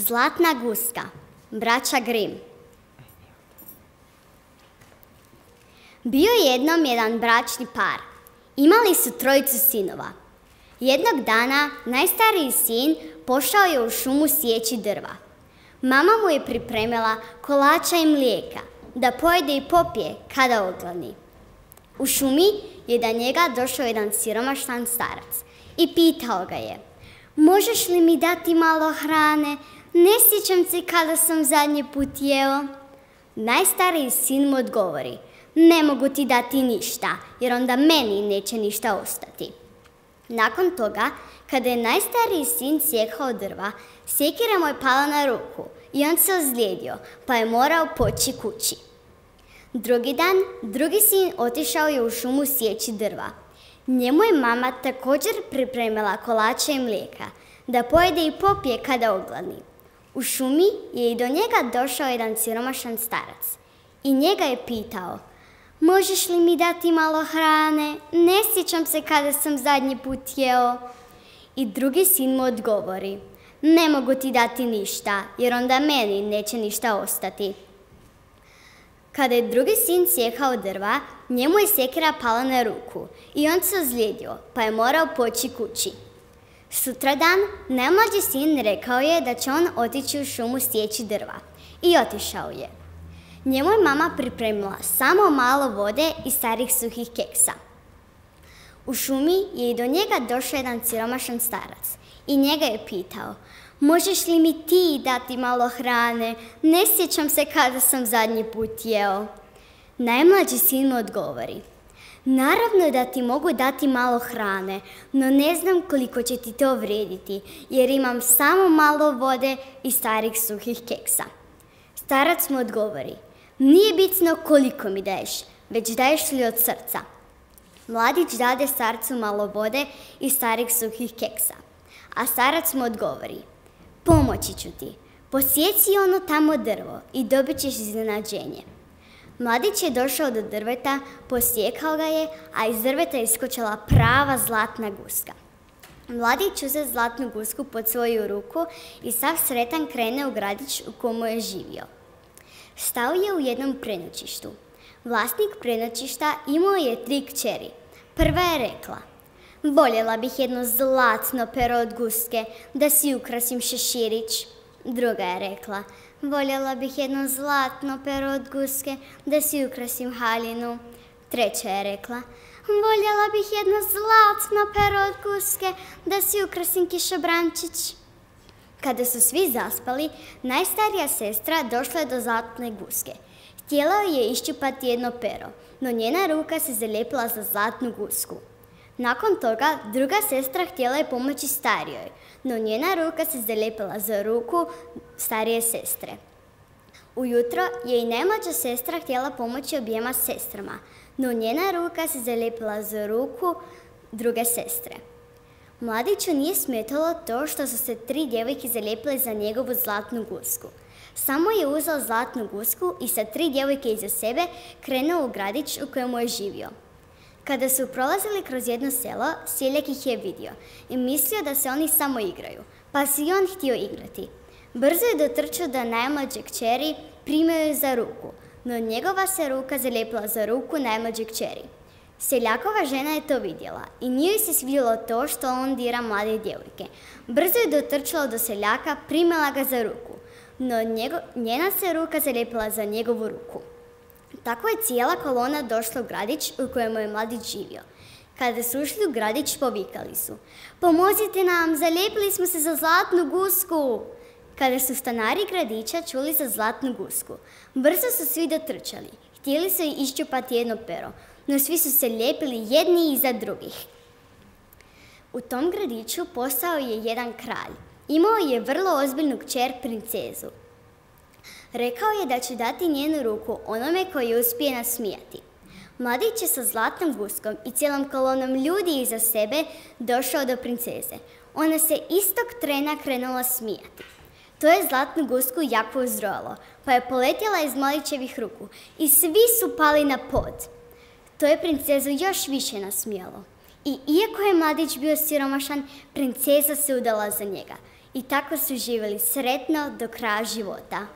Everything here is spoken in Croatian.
Zlatna guska, braća Grimm. Bio je jednom jedan bračni par. Imali su trojicu sinova. Jednog dana najstariji sin pošao je u šumu sjeći drva. Mama mu je pripremila kolača i mlijeka da pojede i popije kada ogladni. U šumi je do njega došao jedan siromašan starac i pitao ga je: možeš li mi dati malo hrane? Ne sjećam se kada sam zadnji put jeo. Najstariji sin mu odgovori: ne mogu ti dati ništa, jer onda meni neće ništa ostati. Nakon toga, kada je najstariji sin sjekao drva, sjekira mu je pala na ruku i on se ozlijedio, pa je morao poći kući. Drugi dan, drugi sin otišao je u šumu sjeći drva. Njemu je mama također pripremila kolače i mlijeka, da pojede i popije kada ogladni. U šumi je i do njega došao jedan siromašan starac i njega je pitao: možeš li mi dati malo hrane? Ne sjećam se kada sam zadnji put jeo. I drugi sin mu odgovori: ne mogu ti dati ništa, jer onda meni neće ništa ostati. Kada je drugi sin sjekao drva, njemu je sjekira pala na ruku i on se ozlijedio, pa je morao poći kući. Sutradan, najmlađi sin rekao je da će on otići u šumu sjeći drva i otišao je. Njemu je mama pripremila samo malo vode i starih suhih keksa. U šumi je i do njega došao jedan siromašan starac i njega je pitao: možeš li mi ti dati malo hrane? Ne sjećam se kada sam zadnji put jeo. Najmlađi sin mu odgovori: naravno da ti mogu dati malo hrane, no ne znam koliko će ti to vrijediti, jer imam samo malo vode i starih suhih keksa. Starac mu odgovori: nije bitno koliko mi daješ, već daješ li od srca. Mladić dade starcu malo vode i starih suhih keksa, a starac mu odgovori: pomoći ću ti, posjeci ono tamo drvo i dobit ćeš iznenađenje. Mladić je došao do drveta, posjekao ga je, a iz drveta je iskočila prava zlatna guska. Mladić uzeo zlatnu gusku pod svoju ruku i sav sretan krene u gradić u komu je živio. Stao je u jednom prenoćištu. Vlasnik prenoćišta imao je 3 kćeri. Prva je rekla: voljela bih jedno zlatno pero od guske, da si ukrasim šeširić. Druga je rekla: voljela bih jedno zlatno pero od guske, da si ukrasim haljinu. Treća je rekla: voljela bih jedno zlatno pero od guske, da si ukrasim kišobrančić. Kada su svi zaspali, najstarija sestra došla je do zlatne guske. Htjela je iščupati jedno pero, no njena ruka se zalijepila za zlatnu gusku. Nakon toga, druga sestra htjela je pomoći starijoj, no njena ruka se zalijepila za ruku starije sestre. Ujutro je i najmlađa sestra htjela pomoći objema sestrama, no njena ruka se zalijepila za ruku druge sestre. Mladiću nije smetalo to što su se 3 djevojke zalijepile za njegovu zlatnu gusku. Samo je uzeo zlatnu gusku i sa 3 djevojke iza sebe krenuo u gradić u kojemu je živio. Kada su prolazili kroz jedno selo, seljak ih je vidio i mislio da se oni samo igraju, pa si i on htio igrati. Brzo je dotrčao do najmlađe kćeri, primio ju za ruku, no njegova se ruka zalijepila za ruku najmlađe kćeri. Seljakova žena je to vidjela i nije joj se svidjelo to što on dira mlade djevojke. Brzo je dotrčala do seljaka, primila ga za ruku, no njena se ruka zalijepila za njegovu ruku. Tako je cijela kolona došla u gradić u kojemu je mladić živio. Kada su ušli u gradić, povikali su: pomozite nam, zalijepili smo se za zlatnu gusku. Kada su stanari gradića čuli za zlatnu gusku, brzo su svi dotrčali. Htjeli su iščupati jedno pero, no svi su se lijepili jedni iza drugih. U tom gradiću postao je jedan kralj. Imao je vrlo ozbiljnu kćer, princezu. Rekao je da će dati njenu ruku onome koji je uspije nasmijati. Mladić je sa zlatnom guskom i cijelom kolonom ljudi iza sebe došao do princeze. Ona se istog trena krenula smijati. To je zlatnu gusku jako uzrojalo, pa je poletjela iz mladićevih ruku i svi su pali na pod. To je princezu još više nasmijalo. I iako je mladić bio siromašan, princeza se udala za njega i tako su živjeli sretno do kraja života.